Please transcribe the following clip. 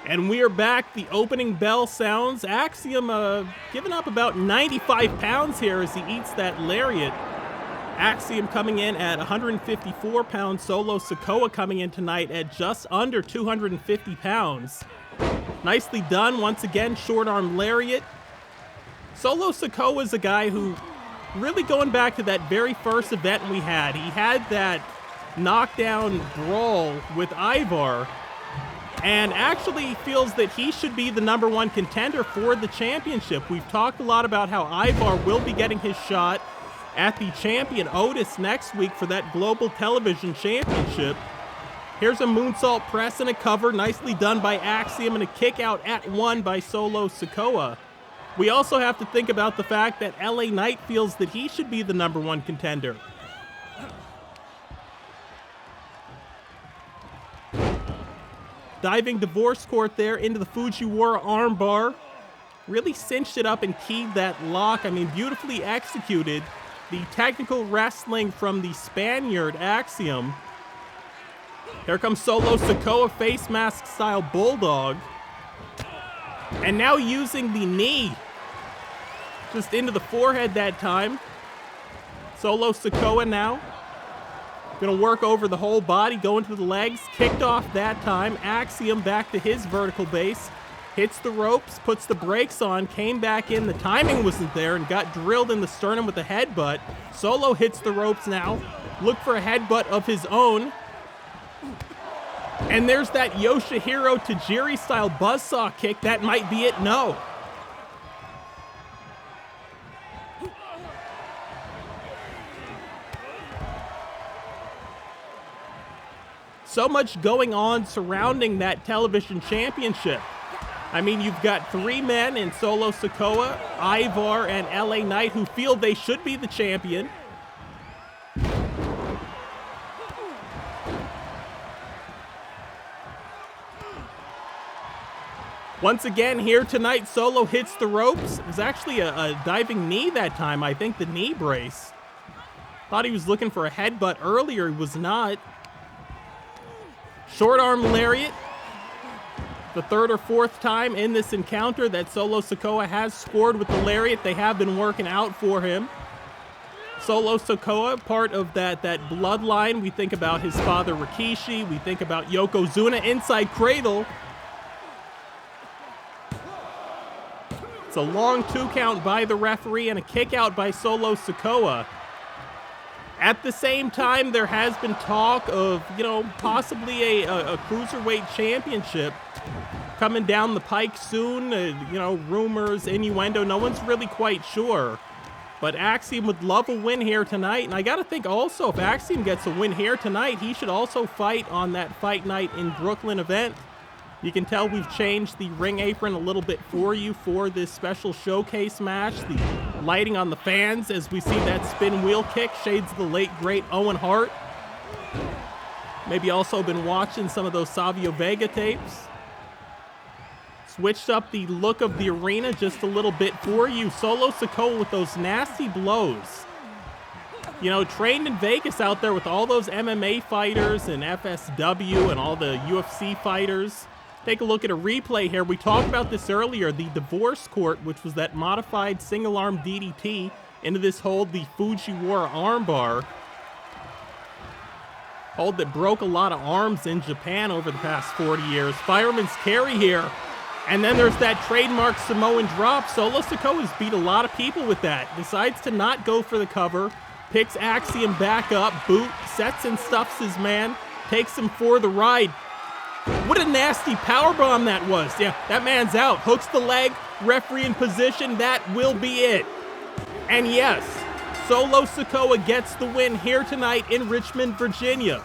And we are back. The opening bell sounds. Axiom giving up about 95 pounds here as he eats that lariat. Axiom coming in at 154 pounds. Solo Sikoa coming in tonight at just under 250 pounds. Nicely done. Once again, short arm lariat. Solo Sikoa is a guy who, really going back to that very first event we had, he had that knockdown brawl with Ivar, and actually feels that he should be the #1 contender for the championship. We've talked a lot about how Ivar will be getting his shot at the champion Otis next week for that global television championship. Here's a moonsault press and a cover, nicely done by Axiom, and a kick out at 1 by Solo Sikoa. We also have to think about the fact that LA Knight feels that he should be the #1 contender. Diving divorce court there into the Fujiwara armbar. Really cinched it up and keyed that lock. I mean, beautifully executed. The technical wrestling from the Spaniard Axiom. Here comes Solo Sikoa, face mask style bulldog. And now using the knee. Just into the forehead that time. Solo Sikoa now. Gonna work over the whole body, going to the legs, kicked off that time. Axiom back to his vertical base, hits the ropes, puts the brakes on, came back in, the timing wasn't there, and got drilled in the sternum with a headbutt. Solo hits the ropes now, look for a headbutt of his own. And there's that Yoshihiro Tajiri style buzzsaw kick, that might be it, no. So much going on surrounding that television championship. I mean, you've got 3 men in Solo Sikoa, Ivar, and LA Knight who feel they should be the champion. Once again here tonight, Solo hits the ropes. It was actually a diving knee that time, I think the knee brace. Thought he was looking for a headbutt earlier, he was not. Short arm lariat. The 3rd or 4th time in this encounter that Solo Sikoa has scored with the lariat. They have been working out for him. Solo Sikoa, part of that bloodline. We think about his father Rikishi. We think about Yokozuna, inside cradle. It's a long 2 count by the referee and a kick out by Solo Sikoa. At the same time, there has been talk of, possibly a cruiserweight championship coming down the pike soon. Rumors, innuendo, no one's really quite sure. But Axiom would love a win here tonight. And I got to think also, if Axiom gets a win here tonight, he should also fight on that Fight Night in Brooklyn event. You can tell we've changed the ring apron a little bit for you for this special showcase match. The lighting on the fans as we see that spin wheel kick, shades of the late, great Owen Hart. Maybe also been watching some of those Savio Vega tapes. Switched up the look of the arena just a little bit for you. Solo Sikoa with those nasty blows. Trained in Vegas out there with all those MMA fighters and FSW and all the UFC fighters. Take a look at a replay here. We talked about this earlier, the divorce court, which was that modified single arm DDT into this hold, the Fujiwara armbar. Hold that broke a lot of arms in Japan over the past 40 years. Fireman's carry here. And then there's that trademark Samoan drop. Solo Sikoa's beat a lot of people with that. Decides to not go for the cover. Picks Axiom back up. Boot. Sets and stuffs his man. Takes him for the ride. What a nasty powerbomb that was. Yeah, that man's out. Hooks the leg. Referee in position. That will be it. And yes, Solo Sikoa gets the win here tonight in Richmond, Virginia.